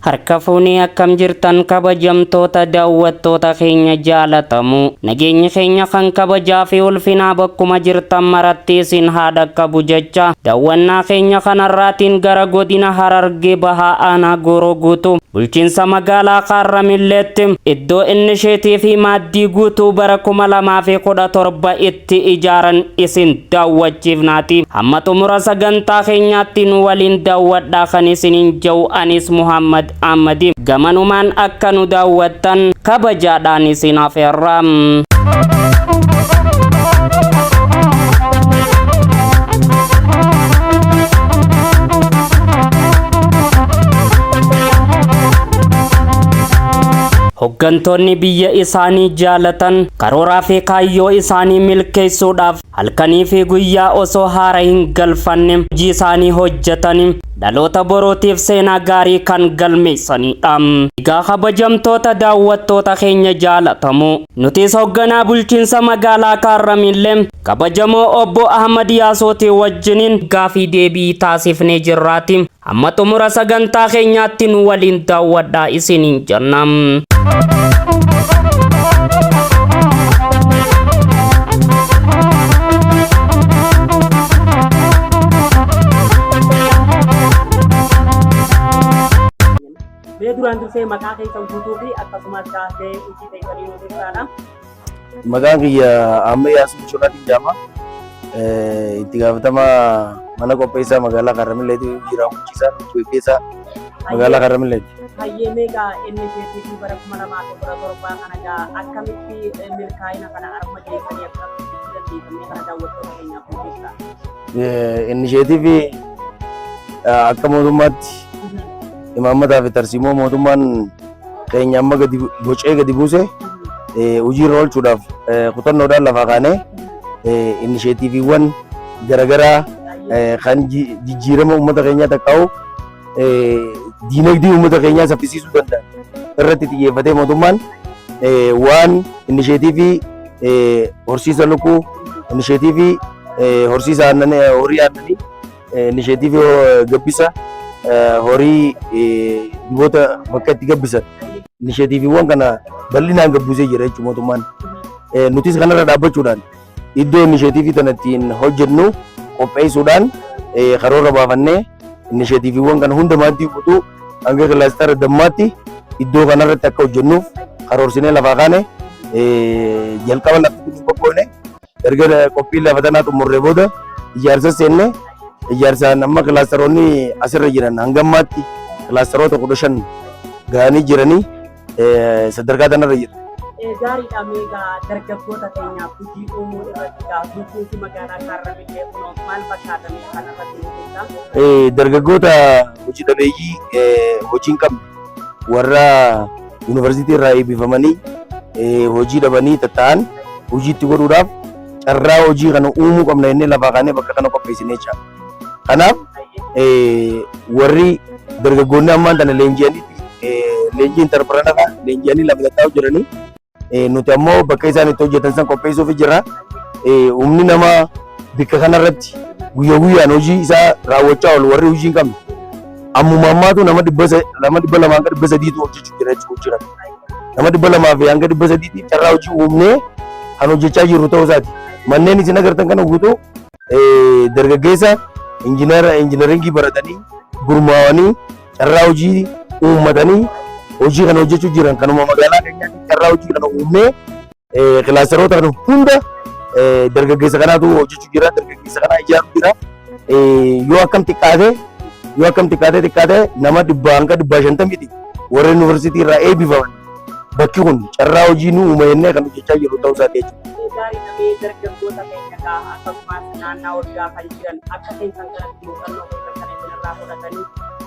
Harka fuunee akkam jirtan kabajamtoota daawwattoota keenya jaalatamu. Nageenya keenya kan kabajaa fi ulfinaa bakkuma jirtan maratti isin haa dhaqqabu jecha daawwannaa keenya kanarraatiin gara godina Harargee Bahaa Aanaa Gooroo Guutuu bulchiinsa magaalaa Harramilleetti iddoo innisheetii fi maaddii guutuu bara 2017 itti ijaaran isin daawwachiifnaati. Hamma xumura sagantaa keenyaatti nu waliin daawwadhaa kan isiniin jedhu anis Muhammad Ahmadi. Gamanumaan akka nu daawwattan kabajaadhaan isin affeerra. Hoggantoonni biyya isaanii jaalatan karooraa fi kaayyoo isaanii milkeessuudhaaf halkanii fi guyyaa osoo haara hin galfanne hojii isaanii hojjetan dhaloota borootiif seenaa gaarii kan galmeessanidha. Egaa kabajamtoota daawwattoota keenya jaalatamu nutis hogganaa bulchiinsa magaalaa Harramillee kabajamoo obbo Ahmad Yaasootii wajjiniin gaafii deebii taasifnee jirraati. Amma xumura sagantaa keenyaatti nu waliin daawwadhaa isiniin jenna. Duraan dursee maqaa keessan guutuu fi akkasumas taatee hojii keessanii nuuf ibsaadha. Maqaan kiyya Ahmad Yaasoo Cholatiin jedhama. Itti gaafatamaa mana qopheessaa magaalaa Harramilleetti jira bulchiinsa qopheessaa magaalaa Harramilleetti. Hayyee meeqa innisheetii bara 2017 kana gaa akkamitti milkaa'ina kana arma geessanii akkamitti dandeessanii kana daawwattoota keenyaaf ibsaa. Innisheetii akka mootummaatti imaammataa fi tarsiimoo mootummaan keenya amma gadi buuse hojiirra oolchuudhaaf kutannoodhaan lafaa kaanee innisheetiiviiwwan garaagaraa kan jijjiirama uummata keenyaa taqqaa'u diinagdee uummata keenyaa saffisiisuu danda'an irratti xiyyeeffatee mootummaan waan innisheetiivii horsiisa lukkuu, innisheetiivii horsiisa horii aannanii, innisheetiivii gabbisa horii diboota bakka itti gabbisan innisheetiiviiwwan kana bal'inaan gabbuusee jira jechuudha mootummaan. Nutis kanarra dhaabbachuudhaan iddoo innisheetiivii kana ittiin hojjennu qopheessuudhaan karoora baafannee innisheetiiviiwwan kana hundamaatti guutuu hanga kilaastara dammaatti iddoo kanarratti akka hojjennuuf karoorsinee lafaa kaane jalqaba lafti qophoone erga qophii lafa tanaa xumurree booda ijaarsa seenne ijaarsaan amma kilaasteroonni asirra jiran hangammaatti kilaasteroota 15 ga'anii jiranii sadarkaa kanarra jira. Gaariidha meeqa dargaggoota keenyaaf hojii uumuu irratti bulchiinsi magaalaa Harramillee kunuun maal fakkaatamee kanarratti hojjechaa? Dargaggoota hojii dhabeeyyii hojii hin qabne warra yuunivarsiitii irraa eebbifamanii hojii dhabanii tatta'an hojii itti godhuudhaaf carraa hojii kana uumuu qabna jennee lafaa kaanee bakka kana qopheessinee jira. Kanaaf warri dargaggoonni ammaan tana leenjii intarpiranaadha leenji'anii lafa taa'u jiranii nuti ammoo bakka isaan itti hojjetan san qopheessuuf jira. Humni namaa bakka kanarratti guyyaa guyyaan hojii isaa raawwachaa oolu warri hojii hin qabne ammuma ammaatu nama 200 hanga 300 hojjechuu jira jechuudha. Nama 200 hanga 300 carraa hojii uumnee kan hojjechaa jirru ta'uu isaati. Manneen isin agartan kana guutuu dargaggeessa injiinaringii baratanii gurmaa'anii carraa hojii uummatanii hojii kana hojjechuu jiran kanuma magaalaa keenyaatti carraa hojii kana uumnee kilaasteroota kana hunda dargaggeessa kanaatu hojjechuu jira. Dargaggeessa kana ijaaruu jira. Yoo akkam xiqqaate nama 100 hanga 150 warra yuunivarsiitii irraa eebbifaman bakki kun carraa hojii nu uuma jennee kan hojjechaa jirru ta'uu isaati jechuudha. Gaarii dargaggoota keenya akkasumas naannaa olgaa kan jiran akka keessan kanatti muuxannoo keessan irraa fudhatanii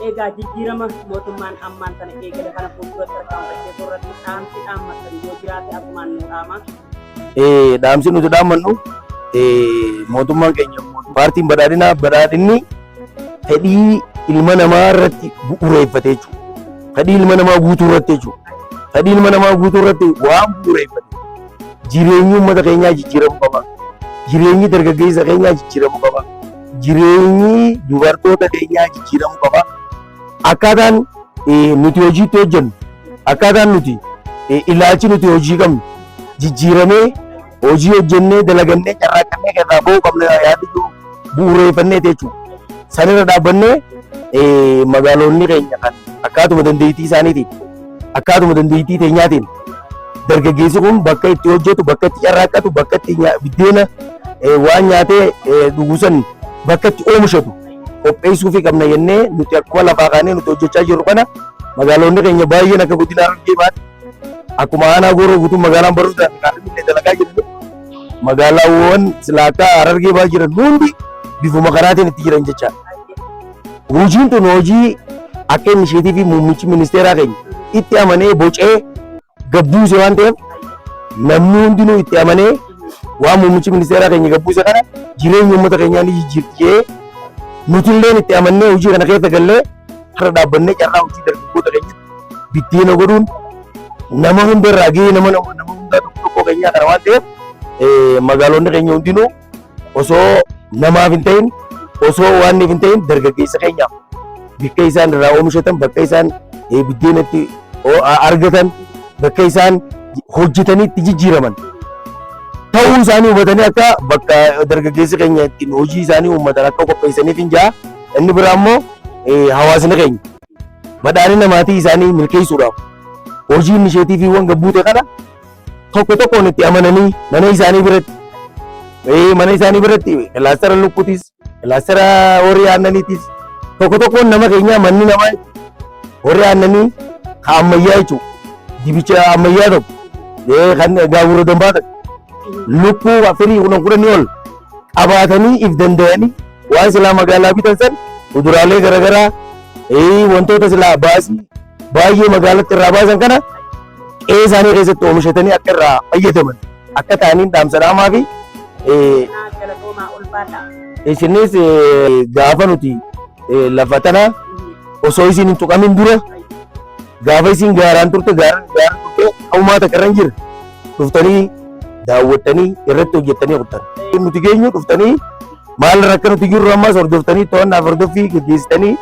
egaa jijjiirama mootummaan ammaan sana eegale kana fuulduratti tarkaanfachee irratti dhaamsi dhaammatan yoo jiraate asumaan nu dhaama. Dhaamsi nuti dhaammannu mootummaan keenya paartiin badhaadhinni fedhii ilma namaa irratti bu'uureeffate jechuudha. Fedhii ilma namaa guutuu irratti jechuudha. Fedhii ilma namaa guutuu irratti waan bu'uureeffate jireenyi uummata keenyaa jijjiiramuu qaba. Jireenyi dargaggeessa keenyaa jijjiiramuu qaba. Jireenyi dubartoota keenyaa jijjiiramuu qaba. Akkaataan nuti hojiitti hojjennu akkaataan nuti ilaalchi nuti hojii qabnu jijjiiramee hojii hojjennee dalagannee carraaqqannee irraa ba'uu qabna yaadni jiru bu'uureeffannee jechuudha. Sanirra dhaabbannee magaalonni keenya kan akkaatuma dandeettii isaaniitiin akkaatuma dandeettii teenyaatiin dargaggeessi kun bakka itti hojjetu bakka itti carraaqqatu bakka itti biddeena waan nyaatee dhugusan bakka itti oomishatu qopheessuufii qabna jennee nuti akkuma lafaa kaanee nuti hojjechaa jirru kana magaalonni keenya baay'een akka godina Harargee baate akkuma aanaa Gooroo guutuu magaalaan Baroodaan kaarraa dalagaa jiran magaalaawwan silaakaa Harargee baa jiran hundi bifuma kanaatiin itti jiran jecha. Hojiin tun hojii akka inisheetii fi muummichi ministeeraa keenya itti amanee bocee gabbuuse waan ta'eef namni hundinuu itti amanee waan muummichi ministeeraa keenya gabbuuse kana jireenya uummata keenyaa ni jijjiirtee nuti illee itti amannee hojii kana keessa gallee har'a dhaabbannee carraa hojii dargaggoota keenya bitteena godhuun nama hundarraa gahee nama hundaa tokko keenyaa kana waan ta'eef magaalonni keenya hundinuu osoo namaaf hin ta'in osoo waan hin ta'in dargaggeessa keenyaaf bakka isaan irraa oomishatan bakka isaan biddeenatti argatan bakka isaan hojjetanii itti jijjiiraman ta'uu isaanii hubatanii akka bakka dargaggeessa keenya ittiin hojii isaanii uummatan akka qopheessaniif hin jaa. Inni biraa immoo hawaasni keenya badhaadhina maatii isaanii milkeessuudhaaf hojii inisheetiifiiwwan gabbuute kana tokko tokkoon itti amananii mana isaanii biratti kilaastara lukkuutis kilaastara horii aannaniitis tokko tokkoon nama keenya manni namaa horii aannanii ka ammayyaa jechuudha. Dibicha ammayyaa tokko kan gaagura dambaa ta'e lukkuu firii kudhanii ol qabaatanii if danda'anii waan silaa magaalaa bitan san kuduraalee garaagaraa wantoota silaa baasii baay'ee magaalatti irraa baasan kana qe'ee isaanii keessatti oomishatanii akka irraa fayyadaman akka ta'aniin dhaamsadhaamaa fi isinis gaafa nuti lafa tana osoo isin hin tuqamin dura gaafa isin gaaraan turte hawmaa takka irra hin jirre dhuftanii daawwattanii irratti hojjettanii hojjetan. Nuti geenyu dhuftanii maal akka nuti jirru ammas hordoftanii to'annaaf hordoffii gaggeessitanii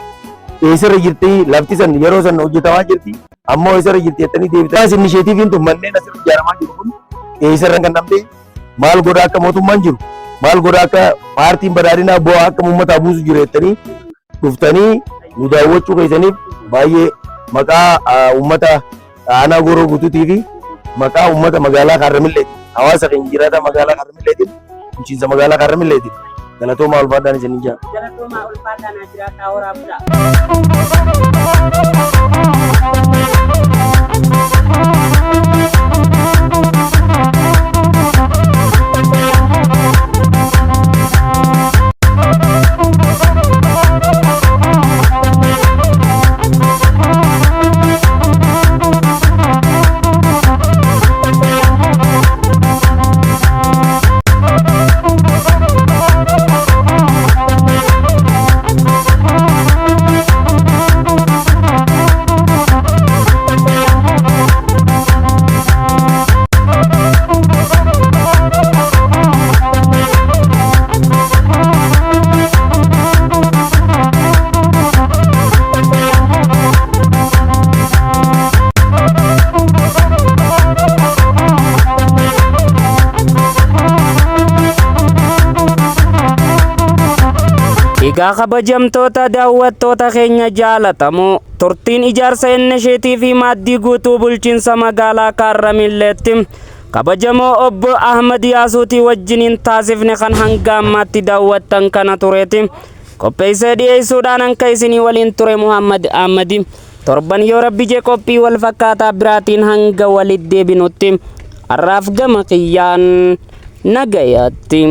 eessarra jirti lafti san yeroo san hojjetamaa jirti ammoo eessarra jirti jettanii deebitan. As inisheetiiviin tun manneen asirra ijaaramaa jiru kun eessarra kan namtee maal godhaa akka mootummaan jiru maal godhaa akka paartiin badhaadhinaa bu'aa akka uummataa buusu jiru jettanii dhuftanii nu daawwachuu keessaniif baay'ee maqaa uummata aanaa Gooroo guutuutii fi maqaa uummata magaalaa Harramilleetiin hawaasa keenya jiraata magaalaa Harramilleetiin bulchiinsa magaalaa Harramilleetiin galatoomaa ulfaadhaan isin jira. Galatoomaa ulfaadhaan jiraataa horaa bulaa. Egaa kabajamtoota daawwattoota keenya jaalatamoo turtiin ijaarsa innisheetii fi maaddii guutuu bulchiinsa magaalaa Harramilleetti kabajamoo obbo Ahmad Yaasuutii wajjiniin taasifne kan hanga ammaatti daawwattan kana tureeti. Qopheessee dhiyeessuudhaan akka isinii waliin ture Muhammad Ahmadi. Torban yoo rabbi jee qophii wal fakkaataa biraatiin hanga walitti deebinutti har'aaf gama kiyyaan nagayaatti.